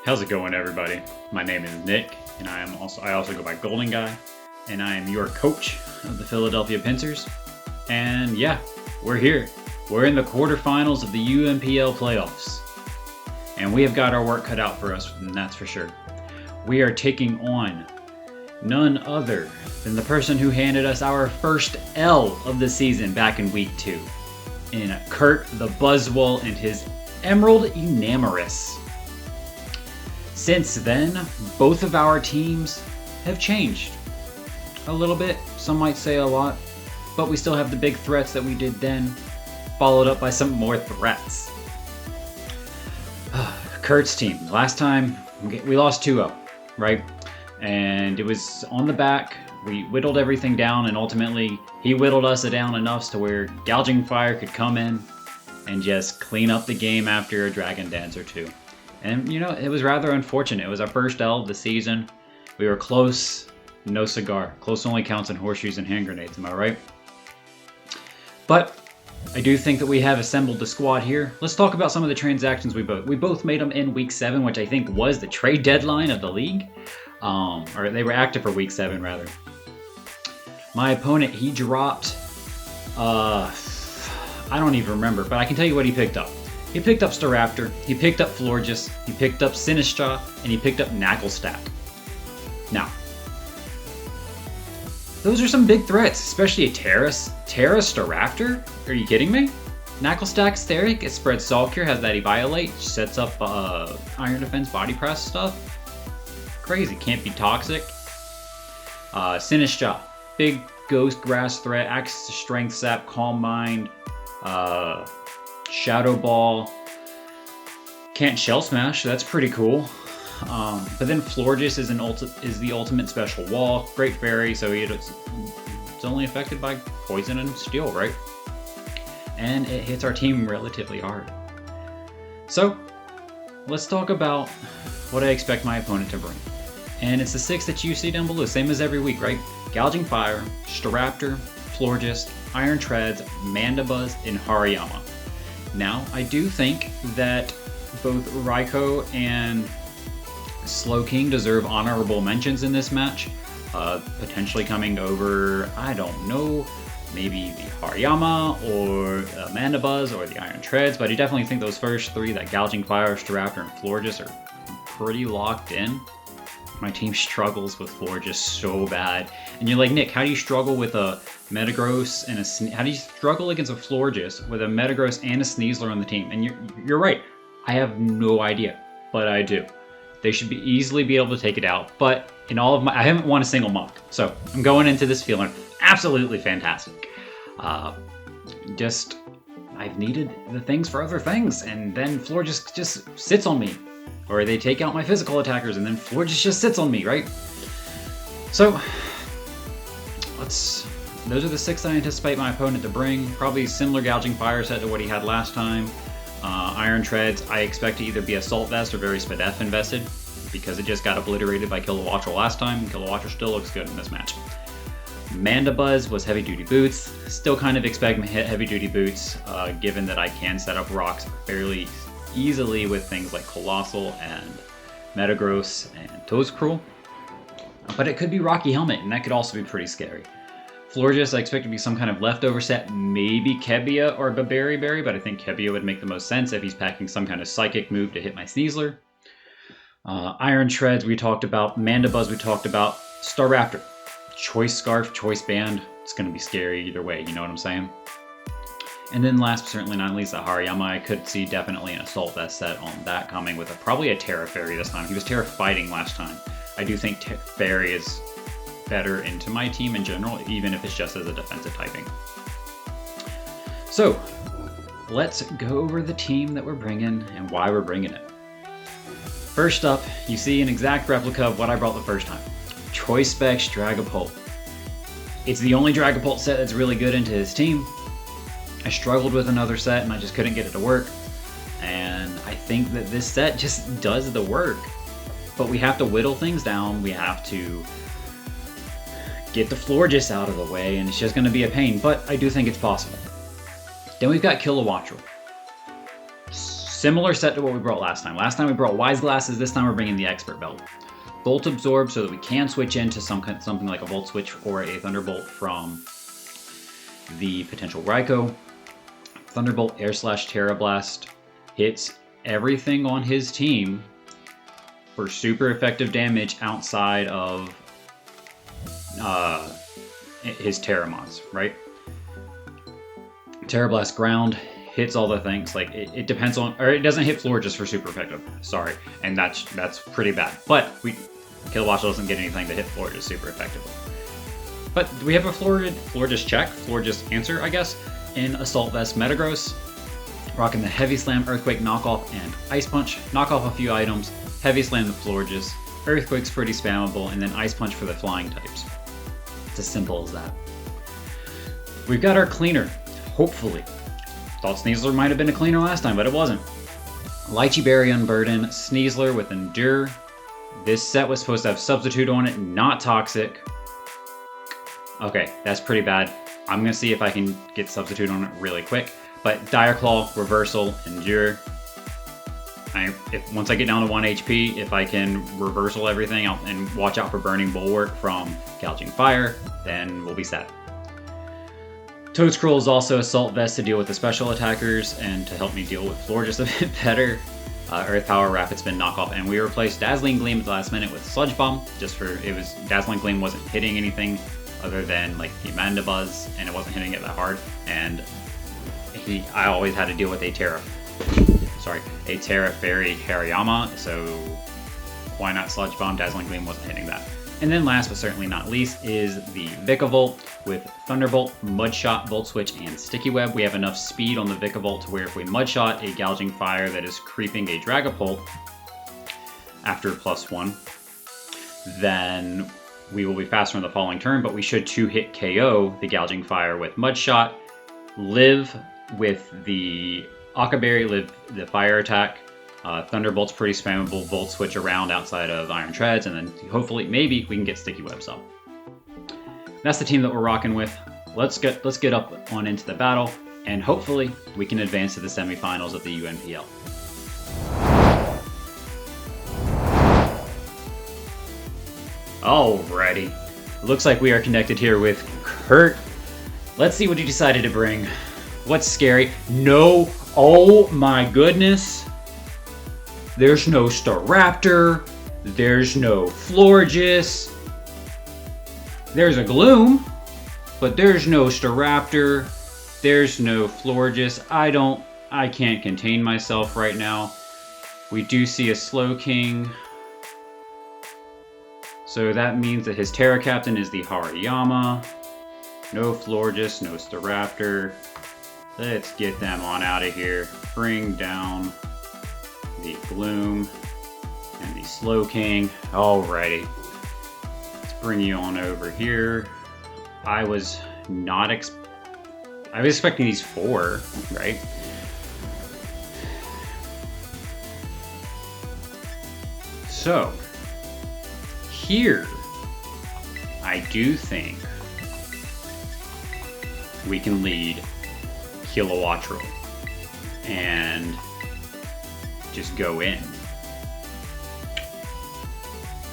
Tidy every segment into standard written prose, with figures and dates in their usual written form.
How's it going, everybody? My name is Nick, and I also go by Golden Guy, and I am your coach of the Philadelphia Pinsirs. And yeah, we're here. We're in the quarterfinals of the UNPL playoffs, and we have got our work cut out for us, and that's for sure. We are taking on none other than the person who handed us our first L of the season back in week 2, in Kurt the Buzzwell and his Emerald Enamoris. Since then, both of our teams have changed a little bit, some might say a lot, but we still have the big threats that we did then, followed up by some more threats. Kurt's team, last time we lost 2-0, right? And it was on the back. We whittled everything down, and ultimately he whittled us down enough to where Gouging Fire could come in and just clean up the game after a Dragon Dance or two. And, you know, it was rather unfortunate. It was our first L of the season. We were close, no cigar. Close only counts in horseshoes and hand grenades, am I right? But I do think that we have assembled the squad here. Let's talk about some of the transactions we both made them in week 7, which I think was the trade deadline of the league. Or they were active for week 7, rather. My opponent, he dropped, I don't even remember, but I can tell you what he picked up. He picked up Staraptor, he picked up Florges, he picked up Sinistra, and he picked up Knacklestack. Now, those are some big threats, especially a Terra Staraptor? Are you kidding me? Knacklestack Steric, it spreads Salt Cure, has that Eviolate, sets up Iron Defense, Body Press stuff. Crazy, can't be toxic. Sinistra, big Ghost Grass threat, Access to Strength Sap, Calm Mind, Shadow Ball. Can't Shell Smash, so that's pretty cool. But then Florges is the ultimate special wall. Great Fairy, so it's only affected by Poison and Steel, right? And it hits our team relatively hard. So, let's talk about what I expect my opponent to bring. And it's the 6 that you see down below, same as every week, right? Gouging Fire, Staraptor, Florges, Iron Treads, Mandibuzz, and Hariyama. Now, I do think that both Raikou and Slowking deserve honorable mentions in this match. Potentially coming over, I don't know, maybe the Hariyama or Mandibuzz or the Iron Treads, but I definitely think those first 3, that Gouging Fire, Staraptor, and Florges, are pretty locked in. My team struggles with Florges so bad. And you're like, Nick, how do you struggle with a Metagross and how do you struggle against a Florges with a Metagross and a SNEASLER on the team? And you're right. I have no idea, but I do. They should easily be able to take it out. But in all of I haven't won a single mock. So I'm going into this feeling absolutely fantastic. I've needed the things for other things. And then Florges just sits on me. Or they take out my physical attackers, and then Florges just sits on me, right? So, those are the 6 I anticipate my opponent to bring. Probably similar Gouging Fire set to what he had last time. Iron Treads, I expect to either be Assault Vest or very Spadef invested, because it just got obliterated by Kilowattrel last time, and Kilowattrel still looks good in this match. Mandibuzz was Heavy Duty Boots. Still kind of expect Heavy Duty Boots, given that I can set up rocks fairly easily with things like Colossal and Metagross and Toedscruel. But it could be Rocky Helmet, and that could also be pretty scary. Florges, I expect to be some kind of leftover set, maybe Kebia or Berry, but I think Kebia would make the most sense if he's packing some kind of Psychic move to hit my SNEASLER. Iron Treads we talked about, Mandibuzz we talked about, Staraptor. Choice Scarf, Choice Band, it's going to be scary either way, you know what I'm saying? And then last but certainly not least, the Hariyama. I could see definitely an Assault Vest set on that coming with probably a Terra Fairy this time. He was Terra Fighting last time. I do think Fairy is better into my team in general, even if it's just as a defensive typing. So, let's go over the team that we're bringing and why we're bringing it. First up, you see an exact replica of what I brought the first time. Choice Specs Dragapult. It's the only Dragapult set that's really good into his team. I struggled with another set and I just couldn't get it to work. And I think that this set just does the work. But we have to whittle things down. We have to get the Florges out of the way, and it's just going to be a pain. But I do think it's possible. Then we've got Kilowattrel. Similar set to what we brought last time. Last time we brought Wise Glasses, this time we're bringing the Expert Belt. Bolt Absorb so that we can switch into something like a Volt Switch or a Thunderbolt from the potential Raikou. Thunderbolt Air Slash Terra Blast hits everything on his team for super effective damage outside of his Terra mods, right? Terra Blast Ground hits all the things. Like it depends on, or it doesn't hit Florges for super effective. Sorry, and that's pretty bad. But Kilowatt doesn't get anything to hit Florges super effectively. But we have a Florges check, Florges answer, I guess, in Assault Vest Metagross. Rocking the Heavy Slam, Earthquake, Knockoff, and Ice Punch. Knock off a few items, Heavy Slam the Florges. Earthquake's pretty spammable, and then Ice Punch for the flying types. It's as simple as that. We've got our cleaner, hopefully. Thought SNEASLER might have been a cleaner last time, but it wasn't. Lychee Berry Unburden, SNEASLER with Endure. This set was supposed to have Substitute on it, not Toxic. Okay, that's pretty bad. I'm gonna see if I can get Substitute on it really quick. But Dire Claw, Reversal, Endure. Once I get down to 1 HP, if I can reversal everything out and watch out for Burning Bulwark from Gouging Fire, then we'll be set. Toadscroll is also Assault Vest to deal with the special attackers and to help me deal with Florges a bit better. Earth Power, Rapid Spin, Knockoff, and we replaced Dazzling Gleam at the last minute with Sludge Bomb. Dazzling Gleam wasn't hitting anything other than like the Mandibuzz, and it wasn't hitting it that hard. And I always had to deal with a Terra Fairy Hariyama, so why not Sludge Bomb? Dazzling Gleam wasn't hitting that. And then last but certainly not least is the Vikavolt with Thunderbolt, Mudshot, Volt Switch, and Sticky Web. We have enough speed on the Vikavolt to where if we Mudshot a Gouging Fire that is creeping a Dragapult after +1, then we will be faster on the following turn, but we should 2-hit KO the Gouging Fire with Mudshot, live with the Akaberry, live the fire attack. Thunderbolt's pretty spammable, Volt Switch around outside of Iron Treads, and then hopefully, maybe, we can get Sticky Webs up. That's the team that we're rocking with. Let's get up on into the battle, and hopefully we can advance to the semifinals of the UNPL. Alrighty. Looks like we are connected here with Kurt. Let's see what he decided to bring. What's scary? No. Oh my goodness. There's no Staraptor. There's no Florges. There's a Gloom, but there's no Staraptor. There's no Florges. I can't contain myself right now. We do see a Slowking. So that means that his Terra Captain is the Hariyama. No Florges, no Staraptor. Let's get them on out of here. Bring down the Gloom and the Slowking. Alrighty. Let's bring you on over here. I was expecting these 4, right? So, here, I do think we can lead Kilowattrel and just go in.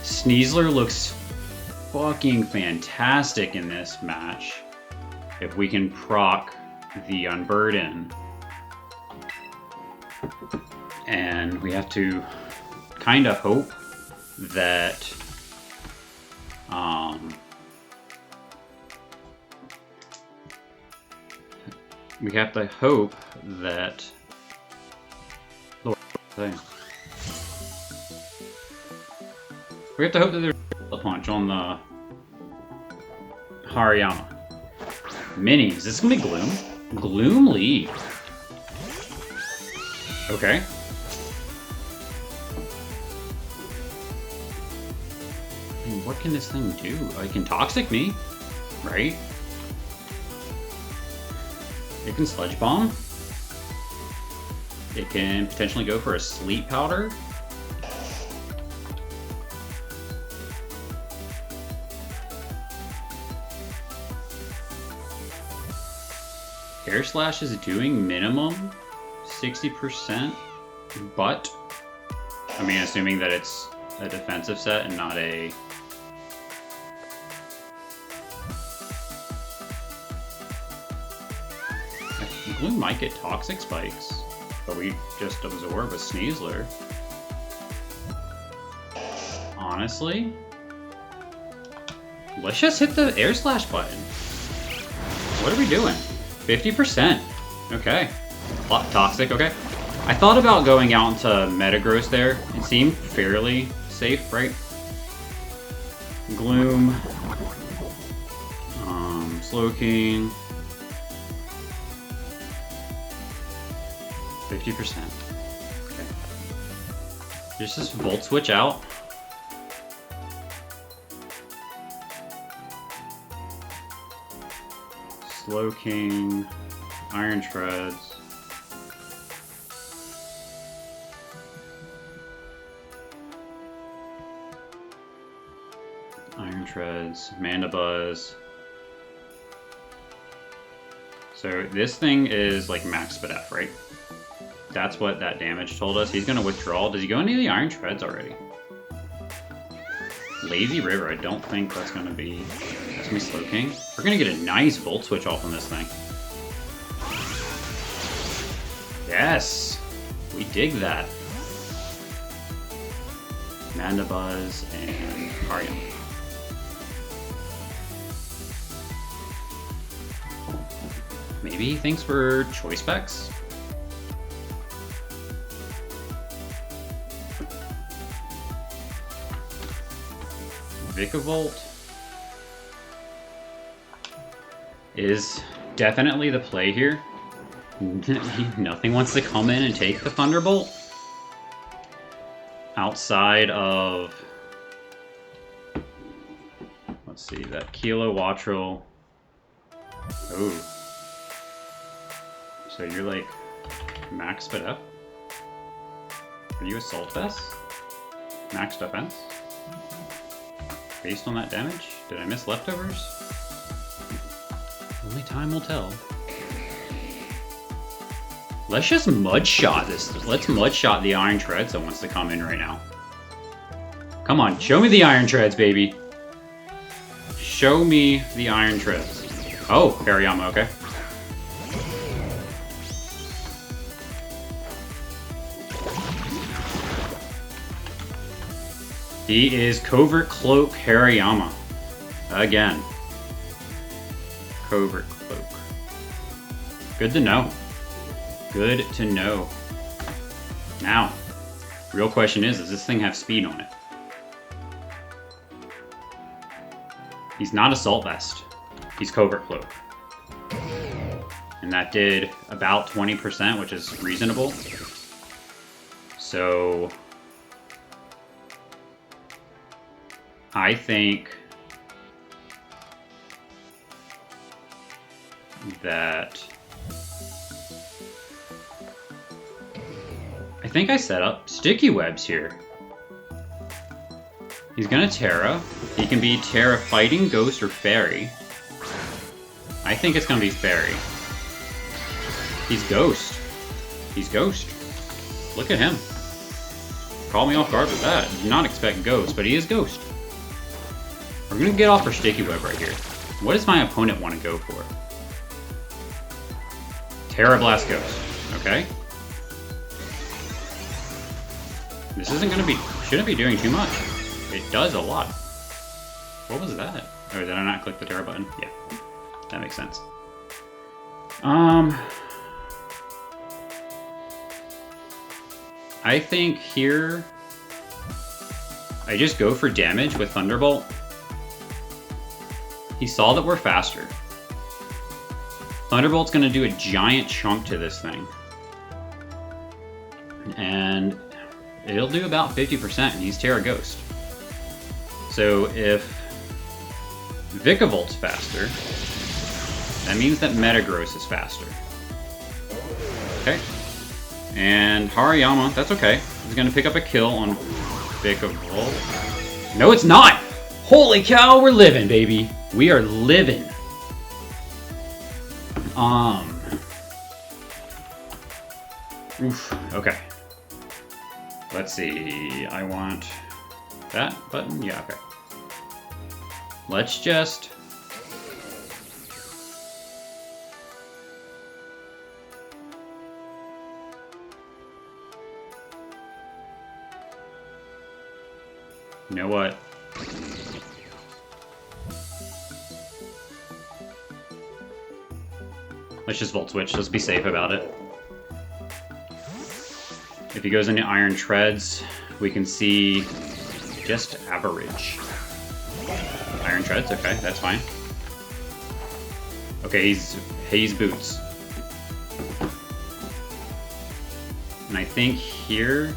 SNEASLER looks fucking fantastic in this match. If we can proc the Unburden. And we have to kind of hope that we have to hope that there's a punch on the Hariyama. Minis. Is this gonna be Gloom? Gloom lead. Okay. What can this thing do? It can Toxic me, right? It can Sludge Bomb. It can potentially go for a Sleep Powder. Air Slash is doing minimum 60%. But, I mean, assuming that it's a defensive set and not a... Gloom might get Toxic Spikes, but we just absorb a SNEASLER. Honestly, let's just hit the Air Slash button. What are we doing? 50%. Okay. Toxic, okay. I thought about going out into Metagross there. It seemed fairly safe, right? Gloom. Slowking. 50%. Okay. Just Volt Switch out. Slowking. Iron Treads. Iron Treads. Mandibuzz. So this thing is like max speed F, right? That's what that damage told us. He's gonna withdraw. Does he go into the Iron Treads already? Lazy River, I don't think that's gonna be... That's gonna be Slowking. We're gonna get a nice Volt Switch off on this thing. Yes! We dig that. Mandibuzz and Arium. Maybe he thinks we're Choice Specs? Vikavolt is definitely the play here. Nothing wants to come in and take the Thunderbolt. Outside of... Let's see, that Kilowattrel. Ooh. So you're like max speed up? Are you Assault Vest? Max defense? Based on that damage? Did I miss leftovers? Only time will tell. Let's just Mudshot this. Let's Mudshot the Iron Treads that wants to come in right now. Come on, show me the Iron Treads, baby. Show me the Iron Treads. Oh, Hariyama, okay. He is Covert Cloak Hariyama. Again. Covert Cloak. Good to know. Good to know. Now, real question is, does this thing have speed on it? He's not Assault Vest. He's Covert Cloak. And that did about 20%, which is reasonable. So... I think that I set up Sticky Webs here. He's gonna Terra. He can be Terra Fighting, Ghost, or Fairy. I think it's gonna be Fairy. He's Ghost. He's Ghost. Look at him. Caught me off guard with that. Did not expect Ghost, but he is Ghost. We're gonna get off for Sticky Web right here. What does my opponent want to go for? Terra Blast Ghost. Okay. This isn't gonna be... shouldn't be doing too much. It does a lot. What was that? Or did I not click the Terra button? Yeah. That makes sense. I think here... I just go for damage with Thunderbolt. He saw that we're faster. Thunderbolt's gonna do a giant chunk to this thing. And it'll do about 50%, and he's Terra Ghost. So if Vikavolt's faster, that means that Metagross is faster. Okay. And Hariyama, that's okay. He's gonna pick up a kill on Vikavolt. No, it's not! Holy cow, we're living, baby. We are living. Oof, okay. Let's see, I want that button? Yeah, okay. Let's just... You know what? Let's just volt switch, let's be safe about it. If he goes into iron treads, we can see just average. Iron treads, okay, that's fine. Okay, he's boots. And I think here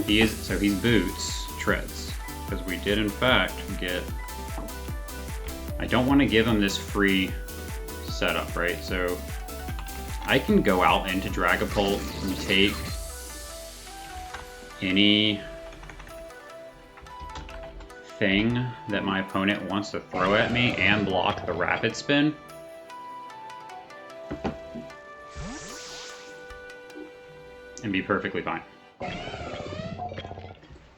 he is, so he's boots, treads. Because we did in fact get, I don't want to give him this free setup, right? So I can go out into Dragapult and take any thing that my opponent wants to throw at me and block the rapid spin. And be perfectly fine.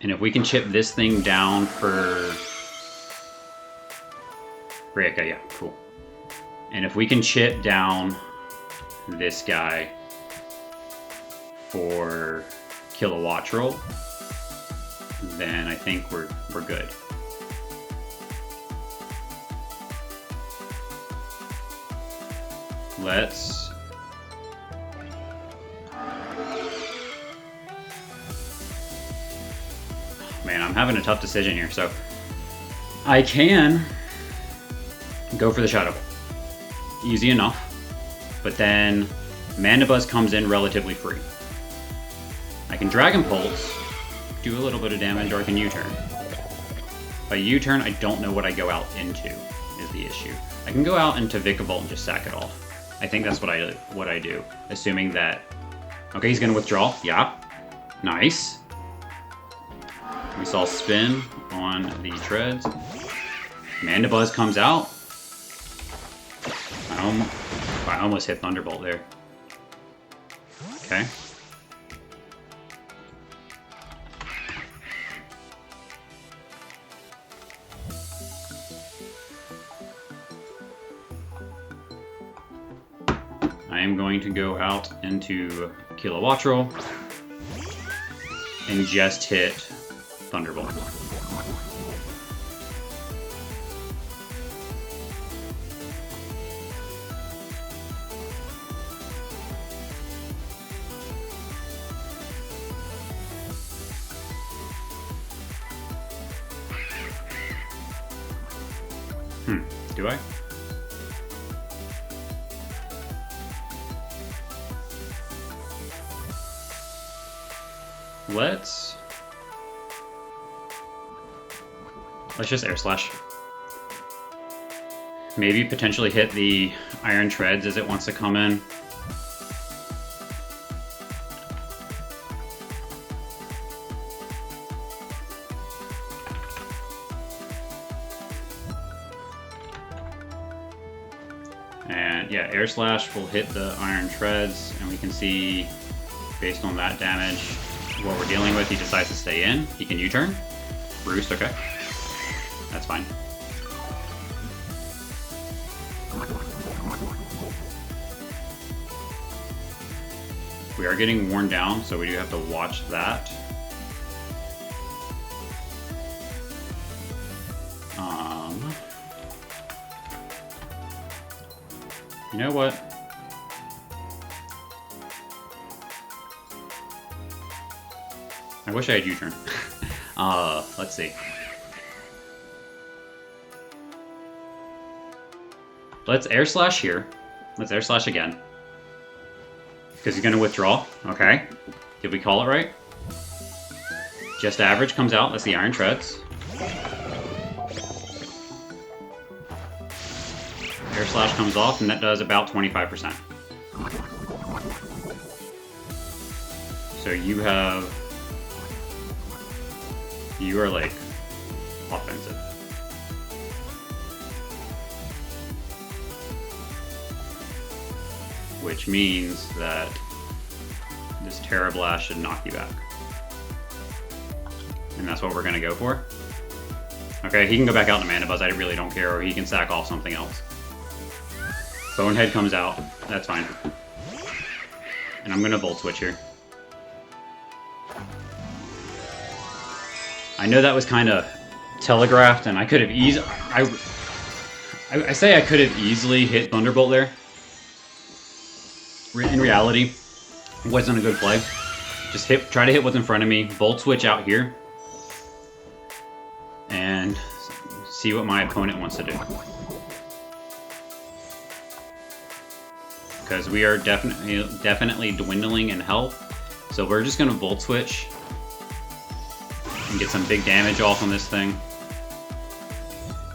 And if we can chip this thing down for... Okay, yeah, cool. And if we can chip down this guy for Kilowattrel, then I think we're good. Let's... Man, I'm having a tough decision here. So I can go for the Shadow Ball. Easy enough. But then Mandibuzz comes in relatively free. I can Dragon Pulse, do a little bit of damage, or I can U-turn. By U-turn, I don't know what I go out into, is the issue. I can go out into Vikavolt and just sack it off. I think that's what I do, assuming that... Okay, he's gonna withdraw. Yeah. Nice. We saw spin on the treads. Mandibuzz comes out. I almost hit Thunderbolt there. Okay. I am going to go out into Kilowattrel and just hit Thunderbolt. Do I? Let's just Air Slash. Maybe potentially hit the Iron Treads as it wants to come in. And yeah, Air Slash will hit the Iron Treads, and we can see, based on that damage, what we're dealing with. He decides to stay in. He can U-turn. Roost, okay. That's fine. We are getting worn down, so we do have to watch that. You know what? I wish I had U-turn. Let's see. Let's Air Slash here. Let's Air Slash again. Because he's going to withdraw. Okay. Did we call it right? Just average comes out. That's the Iron Treads. Air Slash comes off, and that does about 25%. So you are like offensive. Which means that this Terra Blast should knock you back. And that's what we're gonna go for. Okay, he can go back out to Mana Buzz, I really don't care, or he can sack off something else. Bonehead comes out, that's fine. And I'm gonna Volt Switch here. I know that was kind of telegraphed, and I could have easily... I say I could have easily hit Thunderbolt there. In reality, it wasn't a good play. Just try to hit what's in front of me, Volt Switch out here, and see what my opponent wants to do. Because we are definitely dwindling in health, so we're just gonna Volt Switch and get some big damage off on this thing.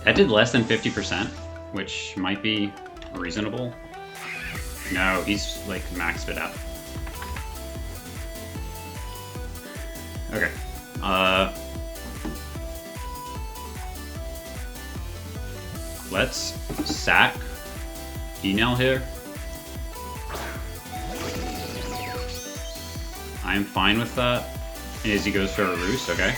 That did less than 50%, which might be reasonable. No, he's like maxed it out. Okay. Let's sack Enel here. I'm fine with that. As he goes for a Roost, okay.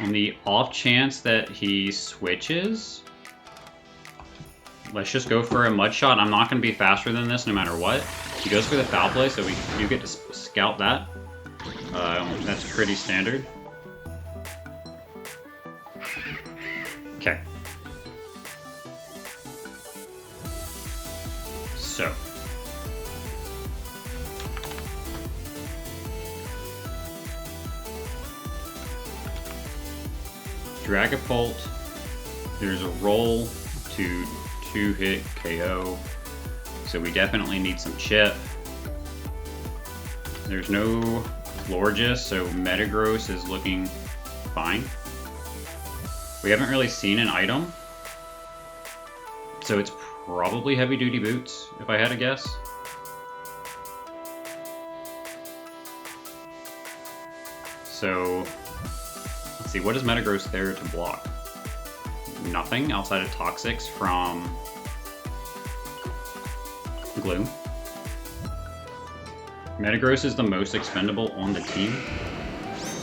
On the off chance that he switches, let's just go for a Mud Shot. I'm not going to be faster than this no matter what. He goes for the Foul Play, so we do get to scout that. That's pretty standard. Okay. So. Dragapult. There's a roll to 2-hit KO. So we definitely need some chip. There's no Florges, so Metagross is looking fine. We haven't really seen an item, so it's probably Heavy Duty Boots, if I had to guess. So, let's see, what is Metagross there to block? Nothing outside of Toxics from Gloom. Metagross is the most expendable on the team.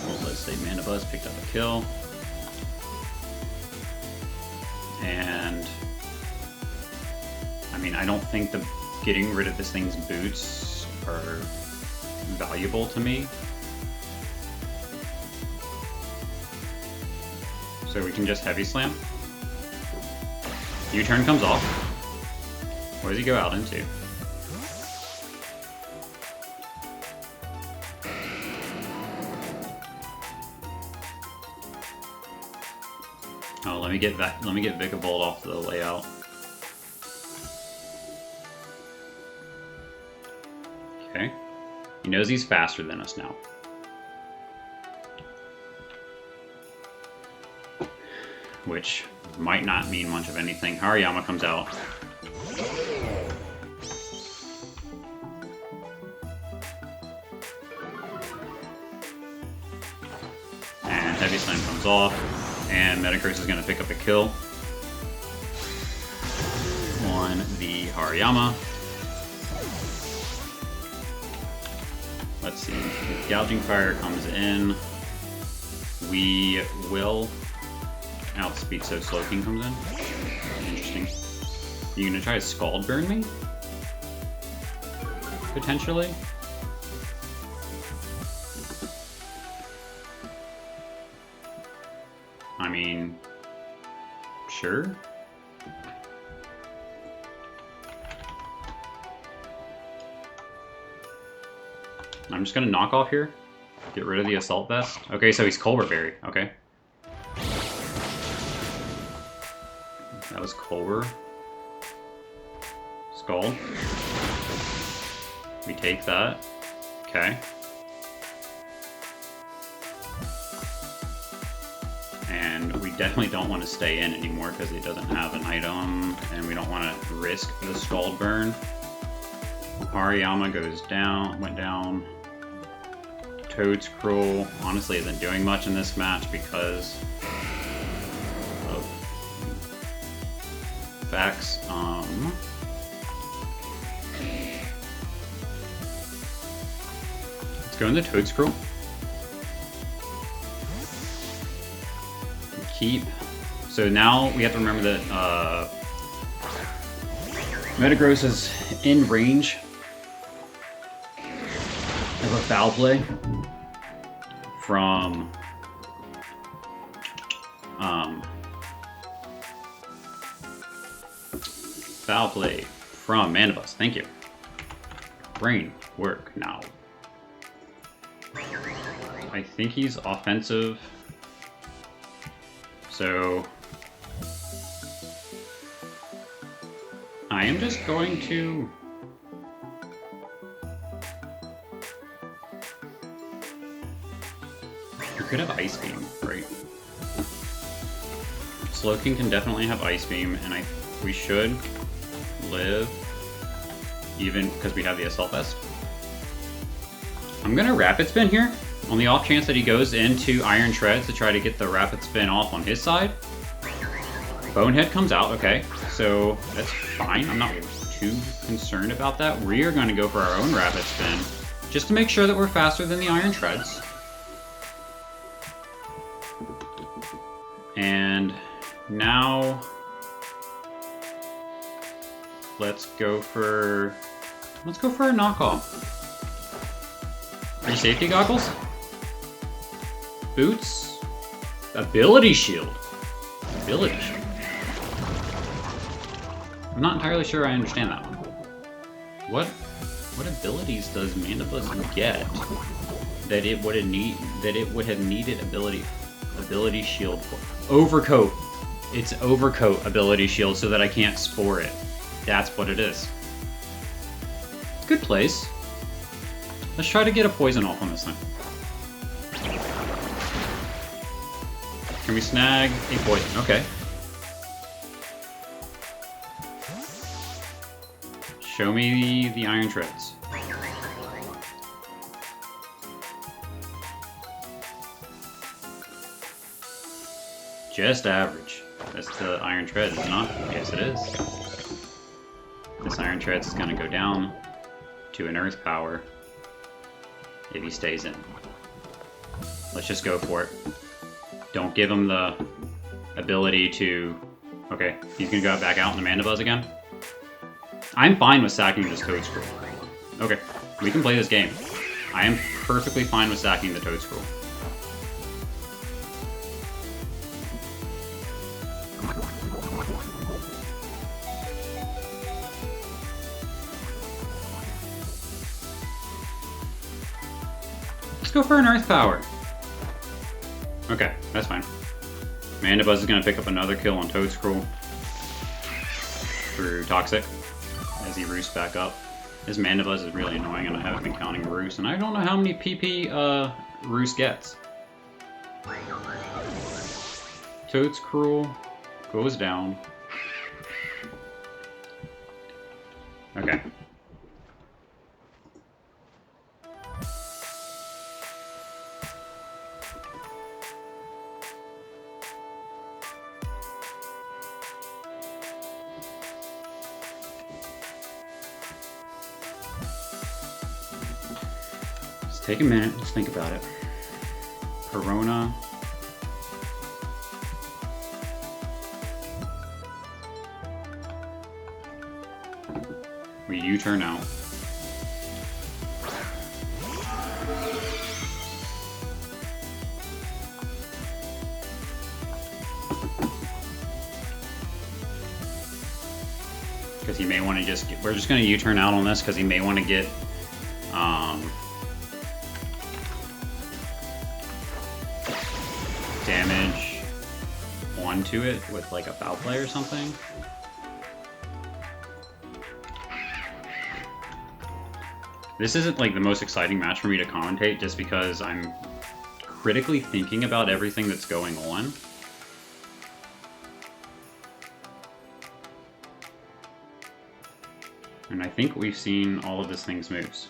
Well, let's say Mana Buzz picked up a kill. And I mean, I don't think getting rid of this thing's boots are valuable to me. So we can just Heavy Slam. U-turn comes off. What does he go out into? Oh, let me get Vikavolt off the layout. Okay. He knows he's faster than us now. Which might not mean much of anything. Hariyama comes out. And Heavy Slam comes off. And Metagross is going to pick up a kill on the Hariyama. Let's see. If Gouging Fire comes in, we will outspeed, so Slowking comes in. Interesting. Are you going to try to Scald Burn me? Potentially? I mean, sure. I'm just gonna knock off here. Get rid of the Assault Vest. Okay, so he's Colbert Berry. Okay. That was Colbert. Scald. We take that. Okay. And we definitely don't want to stay in anymore because it doesn't have an item, and we don't want to risk the Scald Burn. Hariyama went down. Toad's Cruel honestly isn't doing much in this match because of facts. Let's go into Toad's Cruel. Keep. So now we have to remember that Metagross is in range of a foul play from Mandibuzz. Thank you. Brain work now. I think he's offensive. So I am just going to we could have Ice Beam, right? Slowking can definitely have Ice Beam, and we should live even because we have the Assault Vest. I'm gonna Rapid Spin here on the off chance that he goes into Iron Treads to try to get the Rapid Spin off on his side. Bonehead comes out, okay, so that's fine. I'm not too concerned about that. We are going to go for our own Rapid Spin just to make sure that we're faster than the Iron Treads. And now let's go for a knockoff. Are safety goggles? Boots? Ability Shield. Ability Shield. I'm not entirely sure I understand that one. What abilities does Mandibuzz get that it would have needed ability shield for? Overcoat. It's Overcoat ability shield so that I can't spore it. That's what it is. Good place. Let's try to get a poison off on this thing. Can we snag a poison? Okay. Show me the Iron Treads. Just average. That's the Iron Tread, is it not? Yes, it is. This Iron Treads is going to go down to an Earth Power if he stays in. Let's just go for it. Don't give him the ability to... Okay, he's going to go back out in the Mandibuzz again. I'm fine with sacking this Toedscruel. Okay, we can play this game. I am perfectly fine with sacking the Toedscruel. Let's go for an Earth Power. Okay, that's fine. Mandibuzz is going to pick up another kill on Toedscruel through Toxic as he roosts back up. This Mandibuzz is really annoying, and I haven't been counting Roost, and I don't know how many PP Roost gets. Toedscruel goes down. Okay. Take a minute, let's think about it. Corona. We U-turn out. Because he may want to just get, we're just going to U-turn out on this because he may want to get damage onto it with like a foul play or something. This isn't like the most exciting match for me to commentate just because I'm critically thinking about everything that's going on. And I think we've seen all of this thing's moves.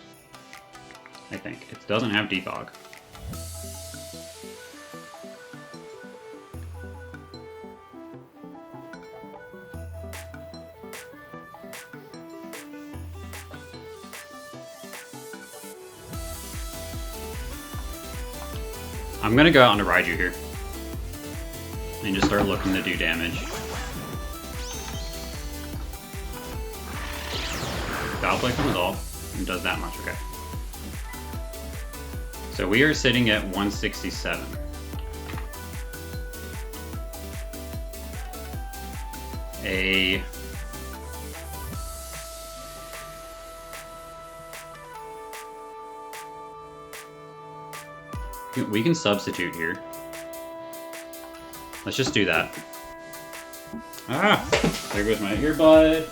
I think. It doesn't have defog. I'm gonna go out into Raiju here. And just start looking to do damage. Foul Play comes off and does that much, okay. So we are sitting at 167. We can substitute here. Let's just do that. Ah! There goes my earbud.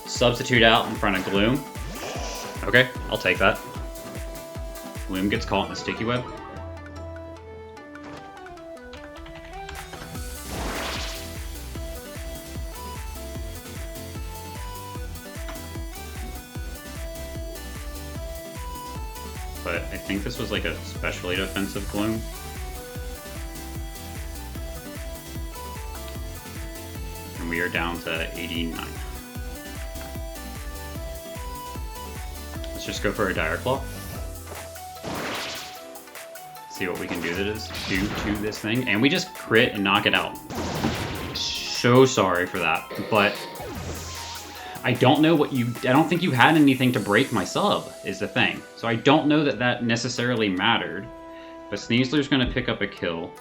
Substitute out in front of Gloom. Okay, I'll take that. Gloom gets caught in a sticky web. But I think this was like a specially defensive Gloom. And we are down to 89. Let's just go for a Dire Claw. See what we can do to this thing. And we just crit and knock it out. So sorry for that. But I don't know what I don't think you had anything to break my sub, is the thing. So I don't know that that necessarily mattered. But SNEASLER's going to pick up a kill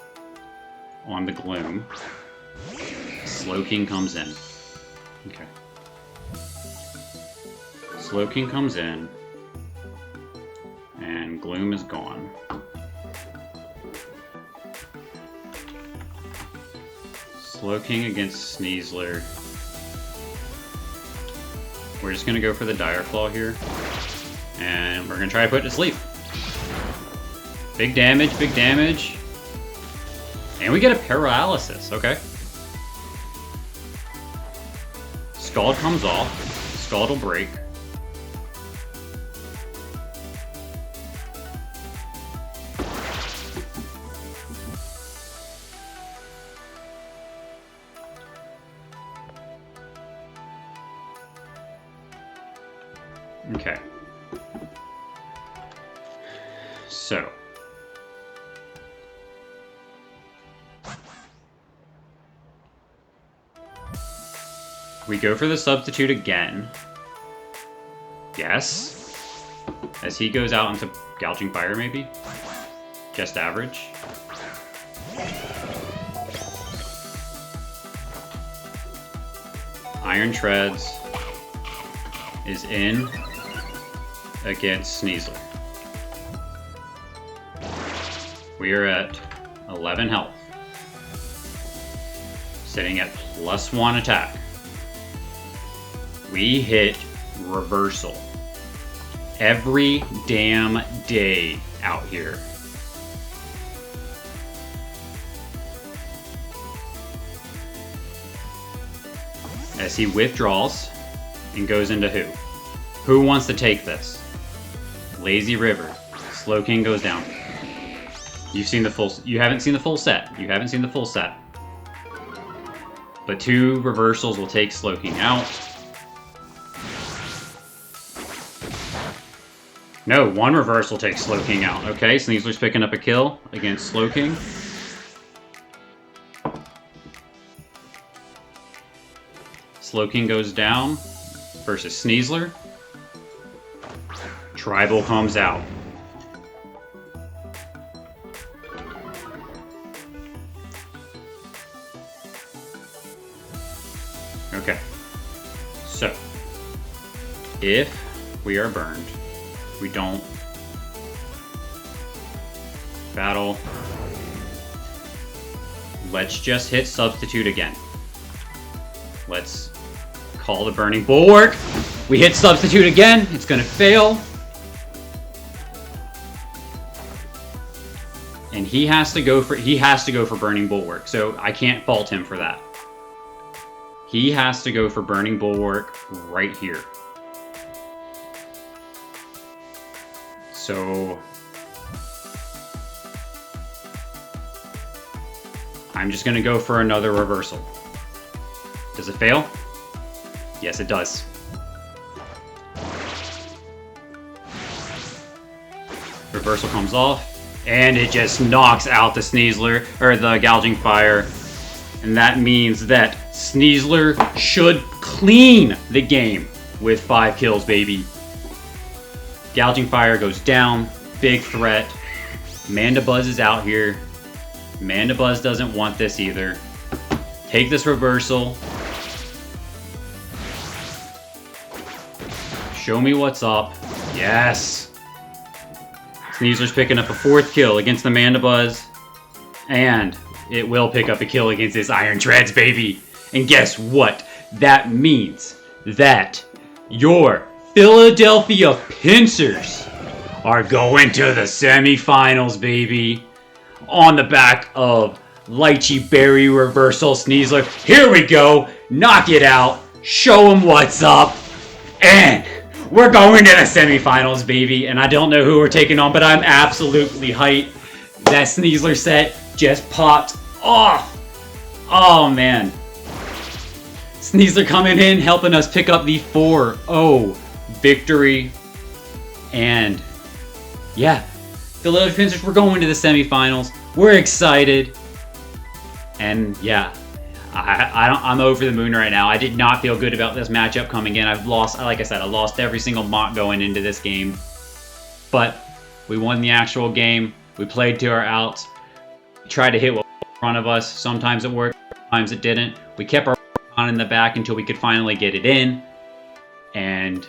on the Gloom. Slowking comes in. Okay. Slowking comes in. And Gloom is gone. Slowking against SNEASLER. We're just gonna go for the Dire Claw here. And we're gonna try to put it to sleep. Big damage, big damage. And we get a paralysis, okay. Scald comes off. Scald will break. Okay. So. We go for the substitute again. Yes. As he goes out into Gouging Fire, maybe? Just average. Iron Treads is in against SNEASLER. We are at 11 health. Sitting at +1 attack. We hit reversal every damn day out here. As he withdraws and goes into who? Who wants to take this? Lazy River. Slowking goes down. You've seen the full. You haven't seen the full set. You haven't seen the full set. But 2 reversals will take Slowking out. No, 1 reversal takes Slowking out. Okay, SNEASLER's picking up a kill against Slowking. Slowking goes down versus SNEASLER. Tribal comes out. Okay. So, if we are burned, we don't battle. Let's just hit substitute again. Let's call the Burning Bulwark. We hit substitute again. It's gonna fail. And he has to go for Burning Bulwark, so I can't fault him for that. He has to go for Burning Bulwark right here. So I'm just going to go for another reversal. Does it fail? Yes, it does. Reversal comes off, and it just knocks out the SNEASLER, or the Gouging Fire. And that means that SNEASLER should clean the game with 5 kills, baby. Gouging Fire goes down, big threat. Mandibuzz is out here. Mandibuzz doesn't want this either. Take this reversal. Show me what's up. Yes! SNEASLER's picking up a 4th kill against the Mandibuzz. And it will pick up a kill against this Iron Treads, baby. And guess what? That means that your Philadelphia Pinsirs are going to the semifinals, baby. On the back of Lychee Berry Reversal SNEASLER. Here we go. Knock it out. Show them what's up. And we're going to the semifinals, baby. And I don't know who we're taking on, but I'm absolutely hyped. That SNEASLER set just popped off. Oh, man. SNEASLER coming in, helping us pick up the 4-0 victory. And yeah, Philadelphia Pinsirs, we're going to the semifinals. We're excited. And yeah, I'm over the moon right now. I did not feel good about this matchup coming in. I've lost, like I said, I lost every single mock going into this game. But we won the actual game. We played to our outs. We tried to hit what was in front of us. Sometimes it worked, sometimes it didn't. We kept our on in the back until we could finally get it in. And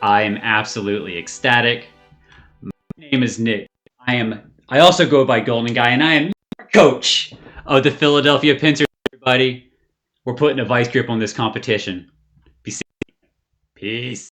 I am absolutely ecstatic. My name is Nick. I also go by Golden Guy, and I am coach of the Philadelphia Pinsirs, everybody. We're putting a vice grip on this competition. Be safe. Peace.